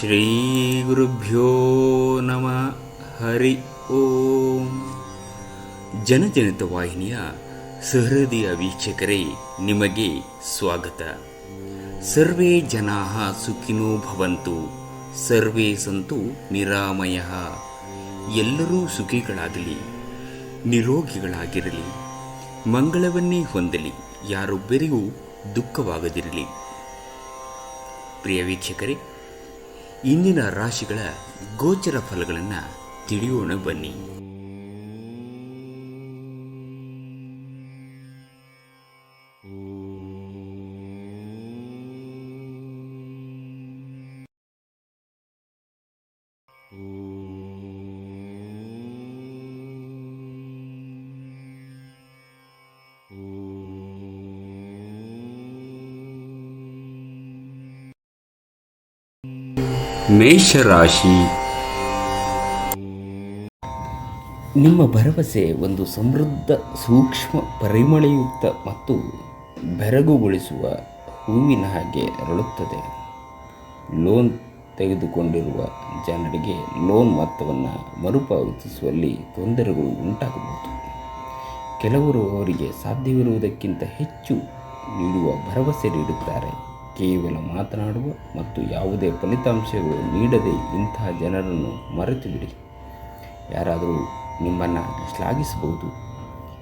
ಶ್ರೀ ಗುರುಭ್ಯೋ ನಮಃ. ಹರಿ ಓಂ. ಜನಜನಿತ ವಾಹಿನಿಯ ಸಹೃದಯ ವೀಕ್ಷಕರೇ, ನಿಮಗೆ ಸ್ವಾಗತ. ಸರ್ವೇ ಜನಾಃ ಸುಖಿನೋ ಭವಂತು, ಸರ್ವೇ ಸಂತು ನಿರಾಮಯಃ. ಎಲ್ಲರೂ ಸುಖಿಗಳಾಗಲಿ, ನಿರೋಗಿಗಳಾಗಿರಲಿ, ಮಂಗಳವನ್ನೇ ಹೊಂದಲಿ, ಯಾರೊಬ್ಬರಿಗೂ ದುಃಖವಾಗದಿರಲಿ. ಪ್ರಿಯ ವೀಕ್ಷಕರೇ, ಇಂದಿನ ರಾಶಿಗಳ ಗೋಚರ ಫಲಗಳನ್ನು ತಿಳಿಯೋಣ ಬನ್ನಿ. ಮೇಷರಾಶಿ. ನಿಮ್ಮ ಭರವಸೆ ಒಂದು ಸಮೃದ್ಧ, ಸೂಕ್ಷ್ಮ, ಪರಿಮಳಯುಕ್ತ ಮತ್ತು ಬೆರಗುಗೊಳಿಸುವ ಹೂವಿನ ಹಾಗೆ ಅರಳುತ್ತದೆ. ಲೋನ್ ತೆಗೆದುಕೊಂಡಿರುವ ಜನರಿಗೆ ಲೋನ್ ಮೊತ್ತವನ್ನು ಮರುಪಾವತಿಸುವಲ್ಲಿ ತೊಂದರೆಗಳು ಉಂಟಾಗಬಹುದು. ಕೆಲವರು ಅವರಿಗೆ ಸಾಧ್ಯವಿರುವುದಕ್ಕಿಂತ ಹೆಚ್ಚು ನೀಡುವ ಭರವಸೆ ನೀಡುತ್ತಾರೆ. ಕೇವಲ ಮಾತನಾಡುವ ಮತ್ತು ಯಾವುದೇ ಫಲಿತಾಂಶಗಳು ನೀಡದೆ ಇಂತಹ ಜನರನ್ನು ಮರೆತು ಬಿಡಿ. ಯಾರಾದರೂ ನಿಮ್ಮನ್ನು ಶ್ಲಾಘಿಸಬಹುದು.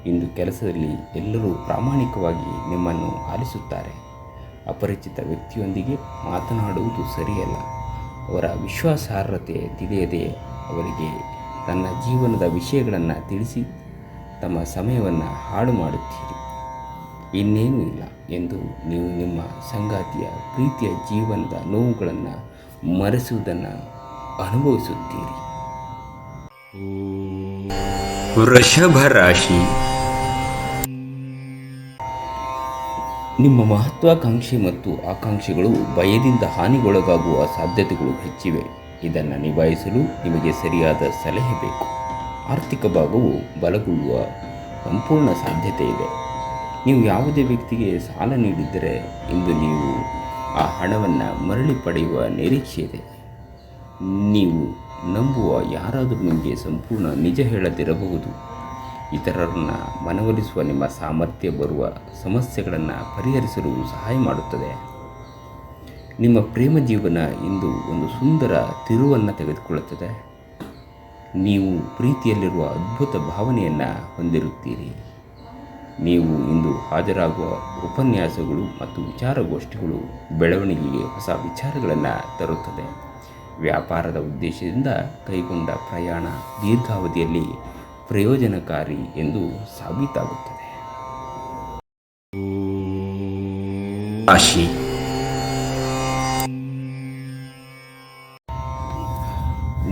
ಇಂದು ಕೆಲಸದಲ್ಲಿ ಎಲ್ಲರೂ ಪ್ರಾಮಾಣಿಕವಾಗಿ ನಿಮ್ಮನ್ನು ಆಲಿಸುತ್ತಾರೆ. ಅಪರಿಚಿತ ವ್ಯಕ್ತಿಯೊಂದಿಗೆ ಮಾತನಾಡುವುದು ಸರಿಯಲ್ಲ. ಅವರ ವಿಶ್ವಾಸಾರ್ಹತೆ ತಿಳಿಯದೆ ಅವರಿಗೆ ತನ್ನ ಜೀವನದ ವಿಷಯಗಳನ್ನು ತಿಳಿಸಿ ತಮ್ಮ ಸಮಯವನ್ನು ಹಾಳು ಮಾಡುತ್ತೀರಿ. ಇನ್ನೇನೂ ಇಲ್ಲ ಎಂದು ನೀವು ನಿಮ್ಮ ಸಂಗಾತಿಯ ಪ್ರೀತಿಯ ಜೀವನದ ನೋವುಗಳನ್ನು ಮರೆಸುವುದನ್ನು ಅನುಭವಿಸುತ್ತೀರಿ. ವೃಷಭ ರಾಶಿ. ನಿಮ್ಮ ಮಹತ್ವಾಕಾಂಕ್ಷೆ ಮತ್ತು ಆಕಾಂಕ್ಷೆಗಳು ಭಯದಿಂದ ಹಾನಿಗೊಳಗಾಗುವ ಸಾಧ್ಯತೆಗಳು ಹೆಚ್ಚಿವೆ. ಇದನ್ನು ನಿಭಾಯಿಸಲು ನಿಮಗೆ ಸರಿಯಾದ ಸಲಹೆ ಬೇಕು. ಆರ್ಥಿಕ ಭಾಗವು ಬಲಗೊಳ್ಳುವ ಸಂಪೂರ್ಣ ಸಾಧ್ಯತೆ ಇದೆ. ನೀವು ಯಾವುದೇ ವ್ಯಕ್ತಿಗೆ ಸಾಲ ನೀಡಿದ್ದರೆ ಇಂದು ನೀವು ಆ ಹಣವನ್ನು ಮರಳಿ ಪಡೆಯುವ ನಿರೀಕ್ಷೆ ಇದೆ. ನೀವು ನಂಬುವ ಯಾರಾದರೂ ನಿಮಗೆ ಸಂಪೂರ್ಣ ನಿಜ ಹೇಳದಿರಬಹುದು. ಇತರರನ್ನು ಮನವೊಲಿಸುವ ನಿಮ್ಮ ಸಾಮರ್ಥ್ಯ ಬರುವ ಸಮಸ್ಯೆಗಳನ್ನು ಪರಿಹರಿಸಲು ಸಹಾಯ ಮಾಡುತ್ತದೆ. ನಿಮ್ಮ ಪ್ರೇಮ ಜೀವನ ಇಂದು ಒಂದು ಸುಂದರ ತಿರುವನ್ನು ತೆಗೆದುಕೊಳ್ಳುತ್ತದೆ. ನೀವು ಪ್ರೀತಿಯಲ್ಲಿರುವ ಅದ್ಭುತ ಭಾವನೆಯನ್ನು ಹೊಂದಿರುತ್ತೀರಿ. ನೀವು ಇಂದು ಹಾಜರಾಗುವ ಉಪನ್ಯಾಸಗಳು ಮತ್ತು ವಿಚಾರಗೋಷ್ಠಿಗಳು ಬೆಳವಣಿಗೆಗೆ ಹೊಸ ವಿಚಾರಗಳನ್ನು ತರುತ್ತದೆ. ವ್ಯಾಪಾರದ ಉದ್ದೇಶದಿಂದ ಕೈಗೊಂಡ ಪ್ರಯಾಣ ದೀರ್ಘಾವಧಿಯಲ್ಲಿ ಪ್ರಯೋಜನಕಾರಿ ಎಂದು ಸಾಬೀತಾಗುತ್ತದೆ. ರಾಶಿ.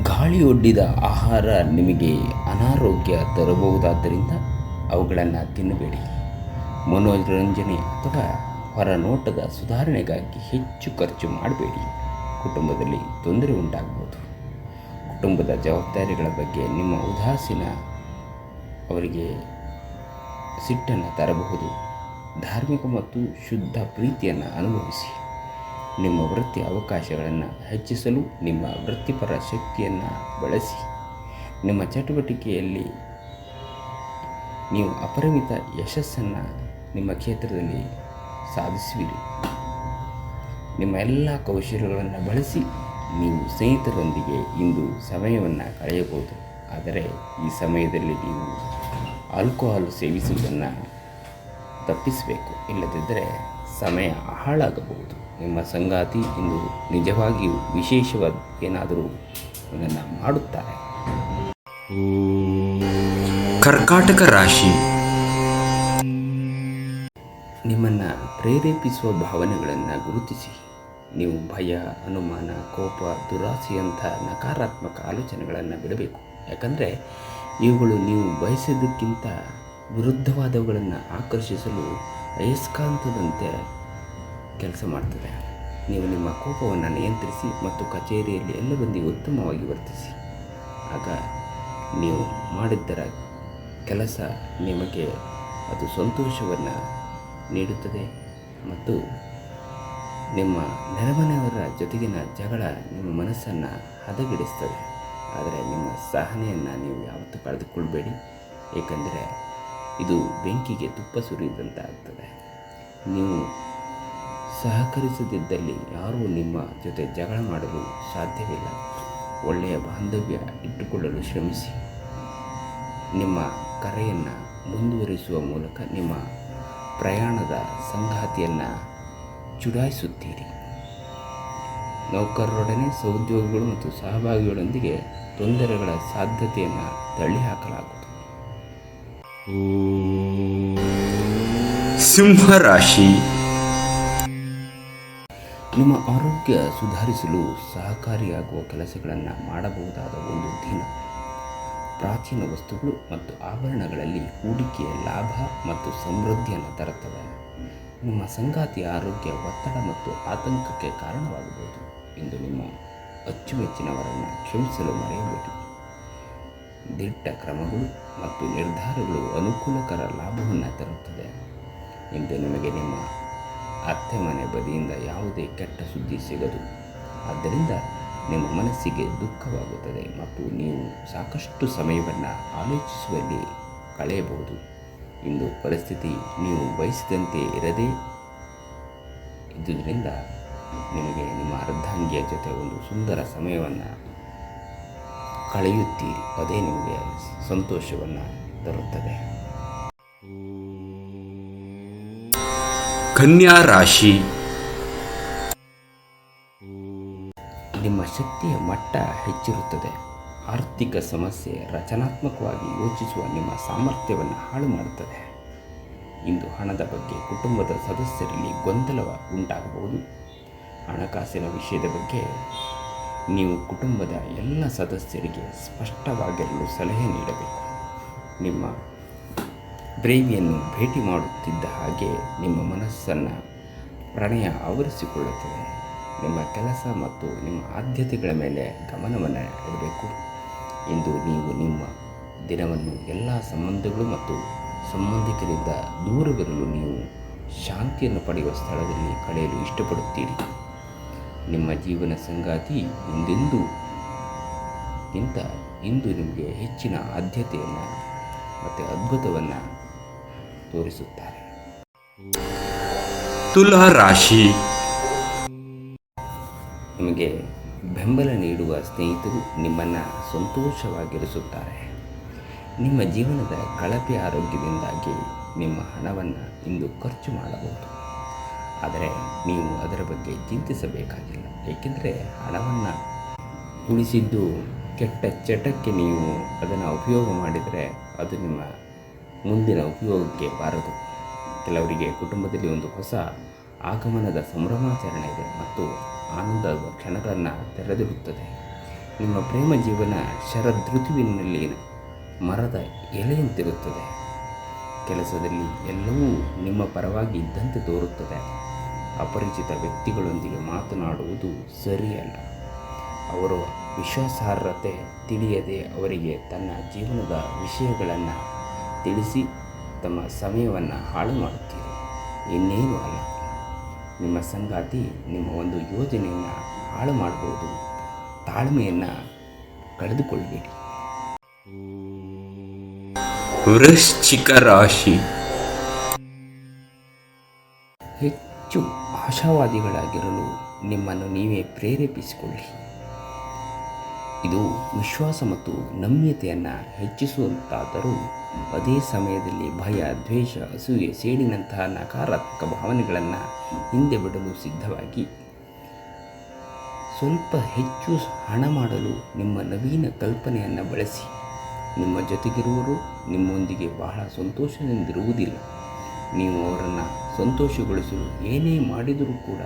ಗಾಳಿಯೊಡ್ಡಿದ ಆಹಾರ ನಿಮಗೆ ಅನಾರೋಗ್ಯ ತರಬಹುದಾದ್ದರಿಂದ ಅವುಗಳನ್ನು ತಿನ್ನಬೇಡಿ. ಮನೋರಂಜನೆ ಅಥವಾ ಹೊರನೋಟದ ಸುಧಾರಣೆಗಾಗಿ ಹೆಚ್ಚು ಖರ್ಚು ಮಾಡಬೇಡಿ. ಕುಟುಂಬದಲ್ಲಿ ತೊಂದರೆ ಉಂಟಾಗಬಹುದು. ಕುಟುಂಬದ ಜವಾಬ್ದಾರಿಗಳ ಬಗ್ಗೆ ನಿಮ್ಮ ಉದಾಸೀನ ಅವರಿಗೆ ಸಿಟ್ಟನ್ನು ತರಬಹುದು. ಧಾರ್ಮಿಕ ಮತ್ತು ಶುದ್ಧ ಪ್ರೀತಿಯನ್ನು ಅನುಭವಿಸಿ. ನಿಮ್ಮ ವೃತ್ತಿ ಅವಕಾಶಗಳನ್ನು ಹೆಚ್ಚಿಸಲು ನಿಮ್ಮ ವೃತ್ತಿಪರ ಶಕ್ತಿಯನ್ನು ಬಳಸಿ. ನಿಮ್ಮ ಚಟುವಟಿಕೆಯಲ್ಲಿ ನೀವು ಅಪರಿಮಿತ ಯಶಸ್ಸನ್ನು ನಿಮ್ಮ ಕ್ಷೇತ್ರದಲ್ಲಿ ಸಾಧಿಸುವಿರಿ. ನಿಮ್ಮ ಎಲ್ಲ ಕೌಶಲ್ಯಗಳನ್ನು ಬಳಸಿ ನೀವು ಸ್ನೇಹಿತರೊಂದಿಗೆ ಇಂದು ಸಮಯವನ್ನು ಕಳೆಯಬಹುದು. ಆದರೆ ಈ ಸಮಯದಲ್ಲಿ ನೀವು ಆಲ್ಕೋಹಾಲ್ ಸೇವಿಸುವುದನ್ನು ತಪ್ಪಿಸಬೇಕು. ಇಲ್ಲದಿದ್ದರೆ ಸಮಯ ಹಾಳಾಗಬಹುದು. ನಿಮ್ಮ ಸಂಗಾತಿ ಇಂದು ನಿಜವಾಗಿಯೂ ವಿಶೇಷವಾದ ಏನಾದರೂ ಅದನ್ನು ಮಾಡುತ್ತಾರೆ. ಕರ್ಕಾಟಕ ರಾಶಿ. ನಿಮ್ಮನ್ನು ಪ್ರೇರೇಪಿಸುವ ಭಾವನೆಗಳನ್ನು ಗುರುತಿಸಿ. ನೀವು ಭಯ, ಅನುಮಾನ, ಕೋಪ, ದುರಾಸೆಯಂಥ ನಕಾರಾತ್ಮಕ ಆಲೋಚನೆಗಳನ್ನು ಬಿಡಬೇಕು. ಯಾಕಂದರೆ ಇವುಗಳು ನೀವು ಬಯಸಿದ್ದಕ್ಕಿಂತ ವಿರುದ್ಧವಾದವುಗಳನ್ನು ಆಕರ್ಷಿಸಲು ಅಯಸ್ಕಾಂತದಂತೆ ಕೆಲಸ ಮಾಡ್ತದೆ. ನೀವು ನಿಮ್ಮ ಕೋಪವನ್ನು ನಿಯಂತ್ರಿಸಿ ಮತ್ತು ಕಚೇರಿಯಲ್ಲಿ ಎಲ್ಲರೊಂದಿಗೆ ಉತ್ತಮವಾಗಿ ವರ್ತಿಸಿ. ಆಗ ನೀವು ಮಾಡಿದ್ದರ ಕೆಲಸ ನಿಮಗೆ ಅದು ಸಂತೋಷವನ್ನು ನೀಡುತ್ತದೆ ಮತ್ತು ನಿಮ್ಮ ನೆರೆಮನೆಯವರ ಜೊತೆಗಿನ ಜಗಳ ನಿಮ್ಮ ಮನಸ್ಸನ್ನು ಹದಗೆಡಿಸ್ತದೆ. ಆದರೆ ನಿಮ್ಮ ಸಹನೆಯನ್ನು ನೀವು ಯಾವತ್ತೂ ಕಳೆದುಕೊಳ್ಬೇಡಿ, ಏಕೆಂದರೆ ಇದು ಬೆಂಕಿಗೆ ತುಪ್ಪ ಸುರಿದಂತಾಗ್ತದೆ. ನೀವು ಸಹಕರಿಸದಿದ್ದಲ್ಲಿ ಯಾರೂ ನಿಮ್ಮ ಜೊತೆ ಜಗಳ ಮಾಡಲು ಸಾಧ್ಯವಿಲ್ಲ. ಒಳ್ಳೆಯ ಬಾಂಧವ್ಯ ಇಟ್ಟುಕೊಳ್ಳಲು ಶ್ರಮಿಸಿ. ನಿಮ್ಮ ಕರೆಯನ್ನು ಮುಂದುವರಿಸುವ ಮೂಲಕ ನಿಮ್ಮ ಪ್ರಯಾಣದ ಸಂಗಾತಿಯನ್ನು ಚುಡಾಯಿಸುತ್ತೀರಿ. ನೌಕರರೊಡನೆ ಸಹೋದ್ಯೋಗಿಗಳು ಮತ್ತು ಸಹಭಾಗಿಗಳೊಂದಿಗೆ ತೊಂದರೆಗಳ ಸಾಧ್ಯತೆಯನ್ನು ತಳ್ಳಿಹಾಕಲಾಗುವುದು. ಸಿಂಹರಾಶಿ. ನಿಮ್ಮ ಆರೋಗ್ಯ ಸುಧಾರಿಸಲು ಸಹಕಾರಿಯಾಗುವ ಕೆಲಸಗಳನ್ನು ಮಾಡಬಹುದಾದ ಒಂದು ದಿನ. ಪ್ರಾಚೀನ ವಸ್ತುಗಳು ಮತ್ತು ಆಭರಣಗಳಲ್ಲಿ ಹೂಡಿಕೆಯ ಲಾಭ ಮತ್ತು ಸಮೃದ್ಧಿಯನ್ನು ತರುತ್ತದೆ. ನಿಮ್ಮ ಸಂಗಾತಿಯ ಆರೋಗ್ಯ ಒತ್ತಡ ಮತ್ತು ಆತಂಕಕ್ಕೆ ಕಾರಣವಾಗಬಹುದು. ಇಂದು ನಿಮ್ಮ ಅಚ್ಚುಮೆಚ್ಚಿನವರನ್ನು ಕ್ಷಮಿಸಲು ಮರೆಯಬೇಡಿ. ದಿಟ್ಟ ಕ್ರಮಗಳು ಮತ್ತು ನಿರ್ಧಾರಗಳು ಅನುಕೂಲಕರ ಲಾಭವನ್ನು ತರುತ್ತದೆ. ಇಂದು ನಿಮಗೆ ನಿಮ್ಮ ಅತ್ತೆ ಮನೆ ಬದಿಯಿಂದ ಯಾವುದೇ ಕೆಟ್ಟ ಸುದ್ದಿ ಸಿಗದು. ಆದ್ದರಿಂದ ನಿಮ್ಮ ಮನಸ್ಸಿಗೆ ದುಃಖವಾಗುತ್ತದೆ ಮತ್ತು ನೀವು ಸಾಕಷ್ಟು ಸಮಯವನ್ನು ಆಲೋಚಿಸುವಲ್ಲಿ ಕಳೆಯಬಹುದು. ಇಂದು ಪರಿಸ್ಥಿತಿ ನೀವು ಬಯಸಿದಂತೆ ಇರದೇ ಇದ್ದುದರಿಂದ ನಿಮಗೆ ನಿಮ್ಮ ಅರ್ಧಾಂಗಿಯ ಜೊತೆ ಒಂದು ಸುಂದರ ಸಮಯವನ್ನು ಕಳೆಯುತ್ತೀರಿ. ಅದೇ ನಿಮಗೆ ಸಂತೋಷವನ್ನು ತರುತ್ತದೆ. ಕನ್ಯಾ ರಾಶಿ. ನಿಮ್ಮ ಶಕ್ತಿಯ ಮಟ್ಟ ಹೆಚ್ಚಿರುತ್ತದೆ. ಆರ್ಥಿಕ ಸಮಸ್ಯೆ ರಚನಾತ್ಮಕವಾಗಿ ಯೋಚಿಸುವ ನಿಮ್ಮ ಸಾಮರ್ಥ್ಯವನ್ನು ಹಾಳು ಮಾಡುತ್ತದೆ. ಇಂದು ಹಣದ ಬಗ್ಗೆ ಕುಟುಂಬದ ಸದಸ್ಯರಲ್ಲಿ ಗೊಂದಲ ಉಂಟಾಗಬಹುದು. ಹಣಕಾಸಿನ ವಿಷಯದ ಬಗ್ಗೆ ನೀವು ಕುಟುಂಬದ ಎಲ್ಲ ಸದಸ್ಯರಿಗೆ ಸ್ಪಷ್ಟವಾಗಿರಲು ಸಲಹೆ ನೀಡಬೇಕು. ನಿಮ್ಮ ಪ್ರೇಮಿಯನ್ನು ಭೇಟಿ ಮಾಡುತ್ತಿದ್ದ ಹಾಗೆ ನಿಮ್ಮ ಮನಸ್ಸನ್ನು ಪ್ರಣಯ ಆವರಿಸಿಕೊಳ್ಳುತ್ತದೆ. ನಿಮ್ಮ ಕೆಲಸ ಮತ್ತು ನಿಮ್ಮ ಆದ್ಯತೆಗಳ ಮೇಲೆ ಗಮನವನ್ನು ಇಡಬೇಕು. ಇಂದು ನೀವು ನಿಮ್ಮ ದಿನವನ್ನು ಎಲ್ಲ ಸಂಬಂಧಗಳು ಮತ್ತು ಸಂಬಂಧಿಕರಿಂದ ದೂರವಿರಲು ನೀವು ಶಾಂತಿಯನ್ನು ಪಡೆಯುವ ಸ್ಥಳದಲ್ಲಿ ಕಳೆಯಲು ಇಷ್ಟಪಡುತ್ತೀರಿ. ನಿಮ್ಮ ಜೀವನ ಸಂಗಾತಿ ಇಂದು ನಿಮಗೆ ಹೆಚ್ಚಿನ ಆದ್ಯತೆಯನ್ನು ಮತ್ತು ಅದ್ಭುತವನ್ನು ತೋರಿಸುತ್ತಾರೆ. ತುಲಾ ರಾಶಿ. ನಿಮಗೆ ಬೆಂಬಲ ನೀಡುವ ಸ್ನೇಹಿತರು ನಿಮ್ಮನ್ನು ಸಂತೋಷವಾಗಿರಿಸುತ್ತಾರೆ. ನಿಮ್ಮ ಜೀವನದ ಕಳಪೆ ಆರೋಗ್ಯದಿಂದಾಗಿ ನಿಮ್ಮ ಹಣವನ್ನು ಇಂದು ಖರ್ಚು ಮಾಡಬಹುದು. ಆದರೆ ನೀವು ಅದರ ಬಗ್ಗೆ ಚಿಂತಿಸಬೇಕಾಗಿಲ್ಲ, ಏಕೆಂದರೆ ಹಣವನ್ನು ಉಳಿಸಿದ್ದು ಕೆಟ್ಟ ಚಟಕ್ಕೆ ನೀವು ಅದನ್ನು ಉಪಯೋಗ ಮಾಡಿದರೆ ಅದು ನಿಮ್ಮ ಮುಂದಿನ ಉಪಯೋಗಕ್ಕೆ ಬಾರದು. ಕೆಲವರಿಗೆ ಕುಟುಂಬದಲ್ಲಿ ಒಂದು ಹೊಸ ಆಗಮನದ ಸಂಭ್ರಮಾಚರಣೆ ಇದೆ ಮತ್ತು ಆನಂದದ ಕ್ಷಣಗಳನ್ನು ತೆರೆದಿಡುತ್ತದೆ. ನಿಮ್ಮ ಪ್ರೇಮ ಜೀವನ ಶರದೃತುವಿನಲ್ಲಿ ಮರದ ಎಲೆಯಂತಿರುತ್ತದೆ. ಕೆಲಸದಲ್ಲಿ ಎಲ್ಲವೂ ನಿಮ್ಮ ಪರವಾಗಿ ಇದ್ದಂತೆ ತೋರುತ್ತದೆ. ಅಪರಿಚಿತ ವ್ಯಕ್ತಿಗಳೊಂದಿಗೆ ಮಾತನಾಡುವುದು ಸರಿಯಲ್ಲ. ಅವರ ವಿಶ್ವಾಸಾರ್ಹತೆ ತಿಳಿಯದೆ ಅವರಿಗೆ ತನ್ನ ಜೀವನದ ವಿಷಯಗಳನ್ನು ತಿಳಿಸಿ ತಮ್ಮ ಸಮಯವನ್ನು ಹಾಳು ಮಾಡುತ್ತೀರಿ. ಇನ್ನೇನು ಅಲ್ಲ, ನಿಮ್ಮ ಸಂಗಾತಿ ನಿಮ್ಮ ಒಂದು ಯೋಜನೆಯನ್ನು ಹಾಳು ಮಾಡಬಹುದು. ತಾಳ್ಮೆಯನ್ನು ಕಳೆದುಕೊಳ್ಳಬೇಡಿ. ವೃಶ್ಚಿಕ ರಾಶಿ. ಹೆಚ್ಚು ಆಶಾವಾದಿಗಳಾಗಿರಲು ನಿಮ್ಮನ್ನು ನೀವೇ ಪ್ರೇರೇಪಿಸಿಕೊಳ್ಳಿ. ಇದು ವಿಶ್ವಾಸ ಮತ್ತು ನಮ್ಯತೆಯನ್ನು ಹೆಚ್ಚಿಸುವಂತಾದರೂ ಅದೇ ಸಮಯದಲ್ಲಿ ಭಯ, ದ್ವೇಷ, ಅಸೂಯೆ, ಸೇಡಿನಂತಹ ನಕಾರಾತ್ಮಕ ಭಾವನೆಗಳನ್ನು ಹಿಂದೆ ಬಿಡಲು ಸಿದ್ಧವಾಗಿ ಸ್ವಲ್ಪ ಹೆಚ್ಚು ಹಣ ಮಾಡಲು ನಿಮ್ಮ ನವೀನ ಕಲ್ಪನೆಯನ್ನು ಬಳಸಿ. ನಿಮ್ಮ ಜೊತೆಗಿರುವವರು ನಿಮ್ಮೊಂದಿಗೆ ಬಹಳ ಸಂತೋಷದಿಂದಿರುವುದಿಲ್ಲ. ನೀವು ಅವರನ್ನು ಸಂತೋಷಗೊಳಿಸಲು ಏನೇ ಮಾಡಿದರೂ ಕೂಡ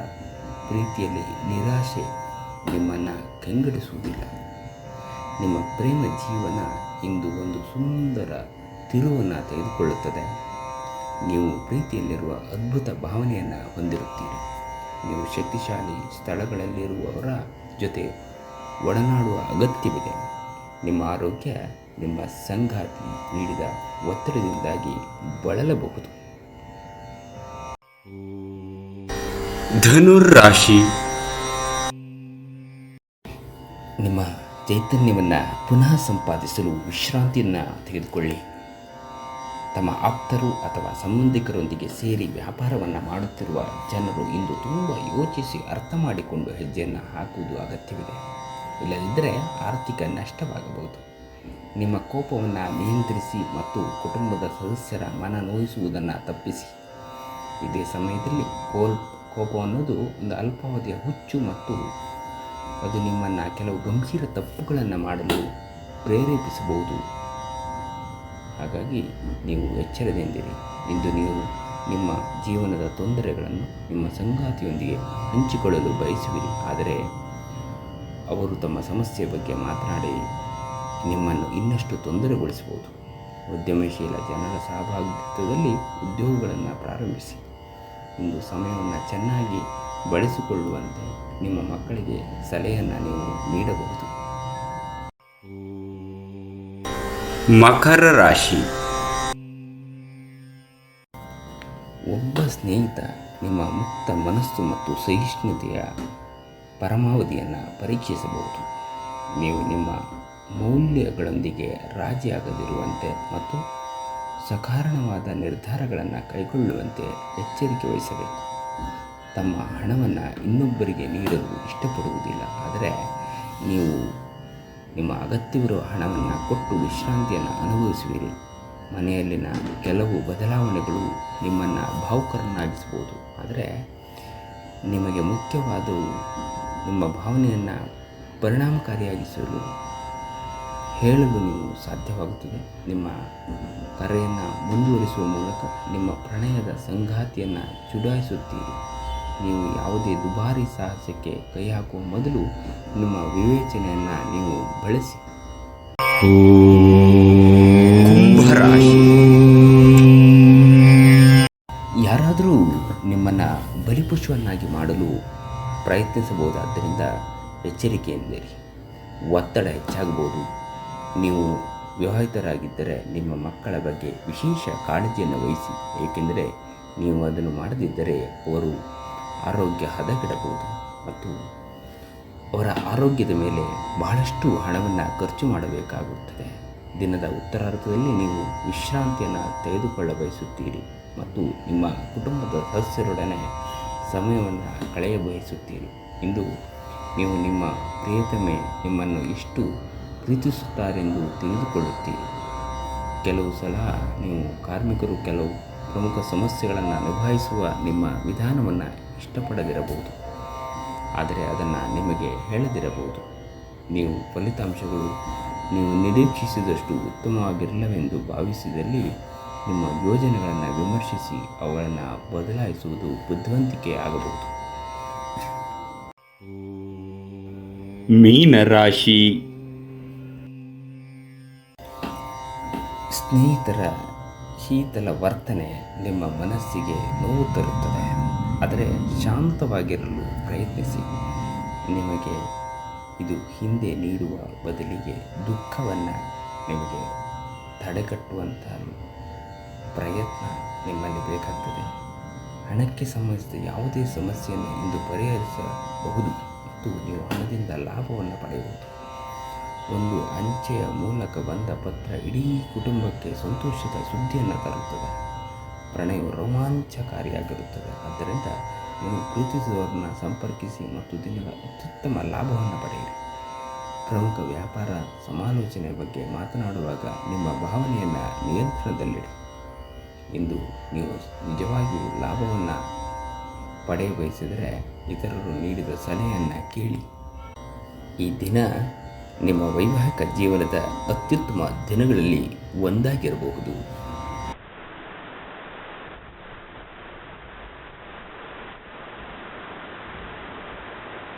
ಪ್ರೀತಿಯಲ್ಲಿ ನಿರಾಶೆ ನಿಮ್ಮನ್ನು ಕಂಗೆಡಿಸುವುದಿಲ್ಲ. ನಿಮ್ಮ ಪ್ರೇಮ ಜೀವನ ಇಂದು ಒಂದು ಸುಂದರ ತಿರುವನ್ನು ತೆಗೆದುಕೊಳ್ಳುತ್ತದೆ. ನೀವು ಪ್ರೀತಿಯಲ್ಲಿರುವ ಅದ್ಭುತ ಭಾವನೆಯನ್ನು ಹೊಂದಿರುತ್ತೀರಿ. ನೀವು ಶಕ್ತಿಶಾಲಿ ಸ್ಥಳಗಳಲ್ಲಿರುವವರ ಜೊತೆ ಒಡನಾಡುವ ಅಗತ್ಯವಿದೆ. ನಿಮ್ಮ ಆರೋಗ್ಯ ನಿಮ್ಮ ಸಂಗಾತಿ ನೀಡಿದ ಒತ್ತಡದಿಂದಾಗಿ ಬಳಲಬಹುದು. ಧನುರಾಶಿ. ನಿಮ್ಮ ಚೈತನ್ಯವನ್ನು ಪುನಃ ಸಂಪಾದಿಸಲು ವಿಶ್ರಾಂತಿಯನ್ನು ತೆಗೆದುಕೊಳ್ಳಿ. ತಮ್ಮ ಆಪ್ತರು ಅಥವಾ ಸಂಬಂಧಿಕರೊಂದಿಗೆ ಸೇರಿ ವ್ಯಾಪಾರವನ್ನು ಮಾಡುತ್ತಿರುವ ಜನರು ಇಂದು ತುಂಬ ಯೋಚಿಸಿ ಅರ್ಥ ಮಾಡಿಕೊಂಡು ಹೆಜ್ಜೆಯನ್ನು ಹಾಕುವುದು ಅಗತ್ಯವಿದೆ. ಇಲ್ಲದಿದ್ದರೆ ಆರ್ಥಿಕ ನಷ್ಟವಾಗಬಹುದು. ನಿಮ್ಮ ಕೋಪವನ್ನು ನಿಯಂತ್ರಿಸಿ ಮತ್ತು ಕುಟುಂಬದ ಸದಸ್ಯರ ಮನ ನೋಯಿಸುವುದನ್ನು ತಪ್ಪಿಸಿ. ಇದೇ ಸಮಯದಲ್ಲಿ ಕೋಪ ಅನ್ನೋದು ಒಂದು ಅಲ್ಪಾವಧಿಯ ಹುಚ್ಚು ಮತ್ತು ಅದು ನಿಮ್ಮನ್ನು ಕೆಲವು ಗಂಭೀರ ತಪ್ಪುಗಳನ್ನು ಮಾಡಲು ಪ್ರೇರೇಪಿಸಬಹುದು. ಹಾಗಾಗಿ ನೀವು ಎಚ್ಚರದಿಂದಿರಿ. ಇಂದು ನೀವು ನಿಮ್ಮ ಜೀವನದ ತೊಂದರೆಗಳನ್ನು ನಿಮ್ಮ ಸಂಗಾತಿಯೊಂದಿಗೆ ಹಂಚಿಕೊಳ್ಳಲು ಬಯಸುವಿರಿ, ಆದರೆ ಅವರು ತಮ್ಮ ಸಮಸ್ಯೆಯ ಬಗ್ಗೆ ಮಾತನಾಡಿ ನಿಮ್ಮನ್ನು ಇನ್ನಷ್ಟು ತೊಂದರೆಗೊಳಿಸಬಹುದು. ಉದ್ಯಮಶೀಲ ಜನರ ಸಹಭಾಗಿತ್ವದಲ್ಲಿ ಉದ್ಯೋಗಗಳನ್ನು ಪ್ರಾರಂಭಿಸಿ. ಇಂದು ಸಮಯವನ್ನು ಚೆನ್ನಾಗಿ ಬಳಸಿಕೊಳ್ಳುವಂತೆ ನಿಮ್ಮ ಮಕ್ಕಳಿಗೆ ಸಲಹೆಯನ್ನು ನೀವು ನೀಡಬಹುದು. ಮಕರ ರಾಶಿ. ಒಬ್ಬ ಸ್ನೇಹಿತ ನಿಮ್ಮ ಮುಕ್ತ ಮನಸ್ಸು ಮತ್ತು ಸಹಿಷ್ಣುತೆಯ ಪರಮಾವಧಿಯನ್ನು ಪರೀಕ್ಷಿಸಬಹುದು. ನೀವು ನಿಮ್ಮ ಮೌಲ್ಯಗಳೊಂದಿಗೆ ರಾಜಿಯಾಗದಿರುವಂತೆ ಮತ್ತು ಸಕಾರಣವಾದ ನಿರ್ಧಾರಗಳನ್ನು ಕೈಗೊಳ್ಳುವಂತೆ ಎಚ್ಚರಿಕೆ ವಹಿಸಬೇಕು. ತಮ್ಮ ಹಣವನ್ನು ಇನ್ನೊಬ್ಬರಿಗೆ ನೀಡಲು ಇಷ್ಟಪಡುವುದಿಲ್ಲ, ಆದರೆ ನೀವು ನಿಮ್ಮ ಅಗತ್ಯವಿರುವ ಹಣವನ್ನು ಕೊಟ್ಟು ವಿಶ್ರಾಂತಿಯನ್ನು ಅನುಭವಿಸುವಿರಿ. ಮನೆಯಲ್ಲಿನ ಕೆಲವು ಬದಲಾವಣೆಗಳು ನಿಮ್ಮನ್ನು ಭಾವುಕರನ್ನಾಗಿಸಬಹುದು, ಆದರೆ ನಿಮಗೆ ಮುಖ್ಯವಾದವು ನಿಮ್ಮ ಭಾವನೆಯನ್ನು ಪರಿಣಾಮಕಾರಿಯಾಗಿಸಲು ಹೇಳಲು ನೀವು ಸಾಧ್ಯವಾಗುತ್ತದೆ. ನಿಮ್ಮ ಕರೆಯನ್ನು ಮುಂದುವರಿಸುವ ಮೂಲಕ ನಿಮ್ಮ ಪ್ರಣಯದ ಸಂಗಾತಿಯನ್ನು ಚುಡಾಯಿಸುತ್ತೀರಿ. ನೀವು ಯಾವುದೇ ದುಬಾರಿ ಸಾಹಸಕ್ಕೆ ಕೈ ಹಾಕುವ ಮೊದಲು ನಿಮ್ಮ ವಿವೇಚನೆಯನ್ನು ನೀವು ಬಳಸಿ. ಕುಂಭರಾಶಿ. ಯಾರಾದರೂ ನಿಮ್ಮನ್ನು ಬಲಿಪಶುವನ್ನಾಗಿ ಮಾಡಲು ಪ್ರಯತ್ನಿಸಬಹುದಾದ್ದರಿಂದ ಎಚ್ಚರಿಕೆಯಿಂದಿರಿ. ಒತ್ತಡ ಹೆಚ್ಚಾಗಬಹುದು. ನೀವು ವಿವಾಹಿತರಾಗಿದ್ದರೆ ನಿಮ್ಮ ಮಕ್ಕಳ ಬಗ್ಗೆ ವಿಶೇಷ ಕಾಳಜಿಯನ್ನು ವಹಿಸಿ, ಏಕೆಂದರೆ ನೀವು ಅದನ್ನು ಮಾಡದಿದ್ದರೆ ಅವರು ಆರೋಗ್ಯ ಹದಗೆಡಬಹುದು ಮತ್ತು ಅವರ ಆರೋಗ್ಯದ ಮೇಲೆ ಬಹಳಷ್ಟು ಹಣವನ್ನು ಖರ್ಚು ಮಾಡಬೇಕಾಗುತ್ತದೆ. ದಿನದ ಉತ್ತರಾರ್ಧದಲ್ಲಿ ನೀವು ವಿಶ್ರಾಂತಿಯನ್ನು ತೆಗೆದುಕೊಳ್ಳ ಬಯಸುತ್ತೀರಿ ಮತ್ತು ನಿಮ್ಮ ಕುಟುಂಬದ ಸದಸ್ಯರೊಡನೆ ಸಮಯವನ್ನು ಕಳೆಯ ಬಯಸುತ್ತೀರಿ. ಇಂದು ನೀವು ನಿಮ್ಮ ಪ್ರಿಯತಮೆ ನಿಮ್ಮನ್ನು ಎಷ್ಟು ಪ್ರೀತಿಸುತ್ತಾರೆಂದು ತಿಳಿದುಕೊಳ್ಳುತ್ತೀರಿ. ಕೆಲವು ಸಲ ನೀವು ಕಾರ್ಮಿಕರು ಕೆಲವು ಪ್ರಮುಖ ಸಮಸ್ಯೆಗಳನ್ನು ನಿಭಾಯಿಸುವ ನಿಮ್ಮ ವಿಧಾನವನ್ನು ಇಷ್ಟಪಡದಿರಬಹುದು, ಆದರೆ ಅದನ್ನು ನಿಮಗೆ ಹೇಳದಿರಬಹುದು. ನೀವು ಫಲಿತಾಂಶಗಳು ನೀವು ನಿರೀಕ್ಷಿಸಿದಷ್ಟು ಉತ್ತಮವಾಗಿರಲಿಲ್ಲವೆಂದು ಭಾವಿಸಿದಲ್ಲಿ ನಿಮ್ಮ ಯೋಜನೆಗಳನ್ನು ವಿಮರ್ಶಿಸಿ ಅವುಗಳನ್ನು ಬದಲಾಯಿಸುವುದು ಬುದ್ಧಿವಂತಿಕೆ ಆಗಬಹುದು. ಮೀನರಾಶಿ. ಸ್ನೇಹಿತರ ಶೀತಲ ವರ್ತನೆ ನಿಮ್ಮ ಮನಸ್ಸಿಗೆ ನೋವು ತರುತ್ತದೆ, ಆದರೆ ಶಾಂತವಾಗಿರಲು ಪ್ರಯತ್ನಿಸಿ. ನಿಮಗೆ ಇದು ಹಿಂದೆ ನೀಡುವ ಬದಲಿಗೆ ದುಃಖವನ್ನು ನಿಮಗೆ ತಡೆಗಟ್ಟುವಂಥ ಪ್ರಯತ್ನ ನಿಮ್ಮಲ್ಲಿ ಬೇಕಾಗ್ತದೆ. ಹಣಕ್ಕೆ ಸಂಬಂಧಿಸಿದ ಯಾವುದೇ ಸಮಸ್ಯೆಯನ್ನು ಇಂದು ಪರಿಹರಿಸಬಹುದು ಮತ್ತು ನೀವು ಹಣದಿಂದ ಲಾಭವನ್ನು ಪಡೆಯಬಹುದು. ಒಂದು ಅಂಚೆಯ ಮೂಲಕ ಬಂದ ಪತ್ರ ಇಡೀ ಕುಟುಂಬಕ್ಕೆ ಸಂತೋಷದ ಸುದ್ದಿಯನ್ನು ತರುತ್ತದೆ. ಪ್ರಣಯವು ರೋಮಾಂಚಕಾರಿಯಾಗಿರುತ್ತದೆ. ಆದ್ದರಿಂದ ನೀವು ಪ್ರೀತಿಸುವವರನ್ನು ಸಂಪರ್ಕಿಸಿ ಮತ್ತು ದಿನದ ಅತ್ಯುತ್ತಮ ಲಾಭವನ್ನು ಪಡೆಯಿರಿ. ಪ್ರಮುಖ ವ್ಯಾಪಾರ ಸಮಾಲೋಚನೆ ಬಗ್ಗೆ ಮಾತನಾಡುವಾಗ ನಿಮ್ಮ ಭಾವನೆಯನ್ನು ನಿಯಂತ್ರಣದಲ್ಲಿಡಿ. ಇಂದು ನೀವು ನಿಜವಾಗಿಯೂ ಲಾಭವನ್ನು ಪಡೆಯ ಬಯಸಿದರೆ ಇತರರು ನೀಡಿದ ಸಲಹೆಯನ್ನು ಕೇಳಿ. ಈ ದಿನ ನಿಮ್ಮ ವೈವಾಹಿಕ ಜೀವನದ ಅತ್ಯುತ್ತಮ ದಿನಗಳಲ್ಲಿ ಒಂದಾಗಿರಬಹುದು.